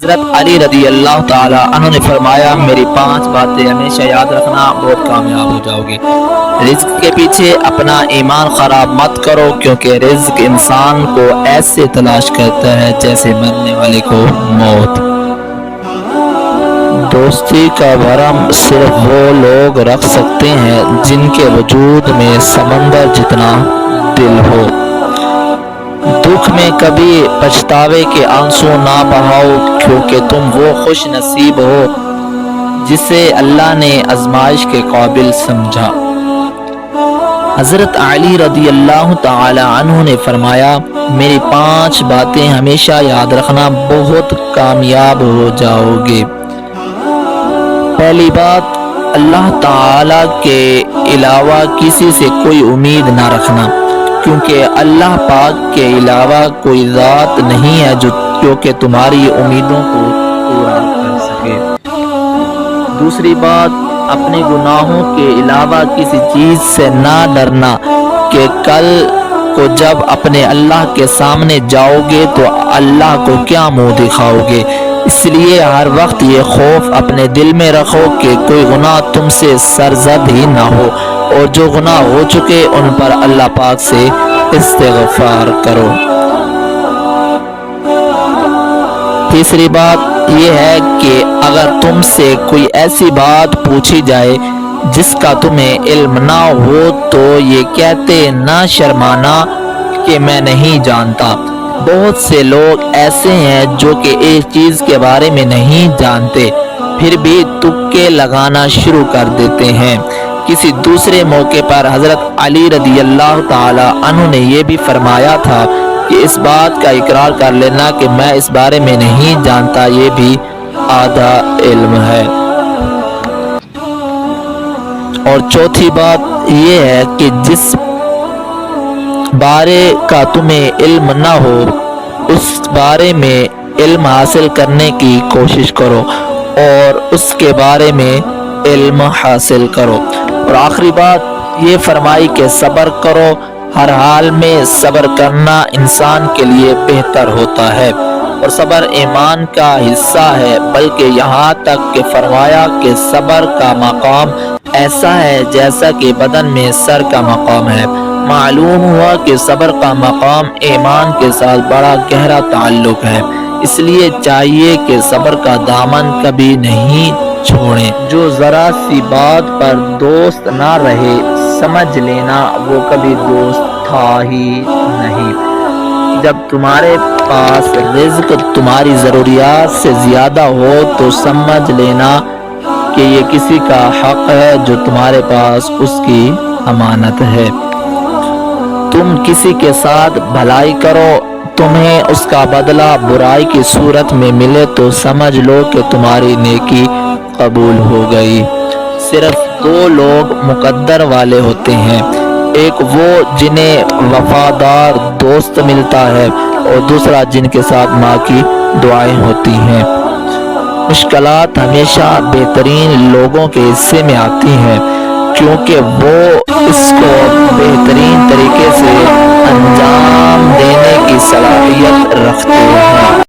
حضرت علی رضی اللہ تعالی عنہ نے فرمایا، میری 5 باتیں ہمیشہ یاد رکھنا، بہت کامیاب ہو جاؤ گے۔ رزق کے پیچھے اپنا ایمان خراب مت کرو، کیونکہ رزق انسان کو ایسے تلاش کرتا ہے جیسے مرنے والے کو موت۔ دوستی کا بھرم صرف وہ لوگ رکھ سکتے ہیں جن کے وجود میں سمندر جتنا دل ہو۔ دکھ میں کبھی پچھتاوے کے آنسو نہ بہاؤ، کیونکہ تم وہ خوش نصیب ہو جسے اللہ نے آزمائش کے قابل سمجھا۔ حضرت علی رضی اللہ تعالی عنہ نے فرمایا، میری 5 باتیں ہمیشہ یاد رکھنا، بہت کامیاب ہو جاؤ گے۔ پہلی بات، اللہ تعالی کے علاوہ کسی سے کوئی امید نہ رکھنا، کیونکہ اللہ پاک کے علاوہ کوئی ذات نہیں ہے جو کہ تمہاری امیدوں کو پورا کر سکے۔ دوسری بات، اپنے گناہوں کے علاوہ کسی چیز سے نہ ڈرنا کہ کل کو جب اپنے اللہ کے سامنے جاؤ گے تو اللہ کو کیا منہ دکھاؤ گے۔ اس لیے ہر وقت یہ خوف اپنے دل میں رکھو کہ کوئی گناہ تم سے سرزد ہی نہ ہو، اور جو گناہ ہو چکے ان پر اللہ پاک سے استغفار کرو۔ تیسری بات یہ ہے کہ اگر تم سے کوئی ایسی بات پوچھی جائے جس کا تمہیں علم نہ ہو تو یہ کہتے نہ شرمانا کہ میں نہیں جانتا۔ بہت سے لوگ ایسے ہیں جو کہ ایک چیز کے بارے میں نہیں جانتے، پھر بھی تکے لگانا شروع کر دیتے ہیں۔ کسی دوسرے موقع پر حضرت علی رضی اللہ تعالی عنہ نے یہ بھی فرمایا تھا کہ اس بات کا اقرار کر لینا کہ میں اس بارے میں نہیں جانتا، یہ بھی آدھا علم ہے۔ اور چوتھی بات یہ ہے کہ جس بارے کا تمہیں علم نہ ہو اس بارے میں علم حاصل کرنے کی کوشش کرو اور اس کے بارے میں علم حاصل کرو۔ اور آخری بات یہ فرمائی کہ صبر کرو، ہر حال میں صبر کرنا انسان کے لیے بہتر ہوتا ہے، اور صبر ایمان کا حصہ ہے، بلکہ یہاں تک کہ فرمایا کہ صبر کا مقام ایسا ہے جیسا کہ بدن میں سر کا مقام ہے۔ معلوم ہوا کہ صبر کا مقام ایمان کے ساتھ بڑا گہرا تعلق ہے، اس لیے چاہیے کہ صبر کا دامن کبھی نہیں چھوڑیں۔ جو ذرا سی بات پر دوست نہ رہے، سمجھ لینا وہ کبھی دوست تھا ہی نہیں۔ جب تمہارے پاس رزق تمہاری ضروریات سے زیادہ ہو تو سمجھ لینا کہ یہ کسی کا حق ہے جو تمہارے پاس اس کی امانت ہے۔ تم کسی کے ساتھ بھلائی کرو، تمہیں اس کا بدلہ برائی کی صورت میں ملے تو سمجھ لو کہ تمہاری نیکی قبول ہو گئی۔ صرف 2 لوگ مقدر والے ہوتے ہیں، ایک وہ جنہیں وفادار دوست ملتا ہے، اور دوسرا جن کے ساتھ ماں کی دعائیں ہوتی ہیں۔ مشکلات ہمیشہ بہترین لوگوں کے حصے میں آتی ہیں، کیونکہ وہ اس کو بہترین طریقے سے انجام دینے کی صلاحیت رکھتے ہیں۔